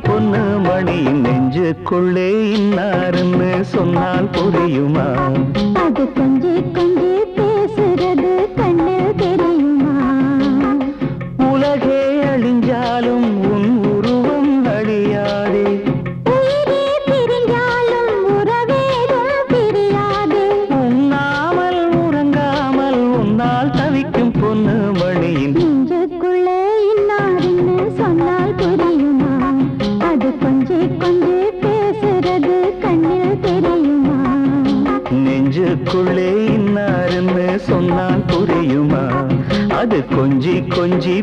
பொண்ணு மணியின் நெஞ்சுக்குள்ளே இன்னாருன்னு சொன்னால் புரியுமா? அது கொஞ்சி கொஞ்சி பேசுறது கண்ணில் தெரியுமா? உலகே அழிஞ்சாலும் உன் உருவம் அழியாதே, உயிரே பிரிஞ்சாலும் உறவேதும் பிரியாதே. உண்ணாமல் உறங்காமல் உன்னால் தவிக்கும் பொண்ணு மணியின் நெஞ்சுக்குள்ளே இன்னாருன்னு சொன்னால் புரியுமா? அது கொஞ்சி கொஞ்சி பேசுறது கண்ணில் தெரியுமா? நெஞ்சுக்குள்ளே இன்னாருன்னு சொன்னால் புரியுமா? அது கொஞ்சி கொஞ்சி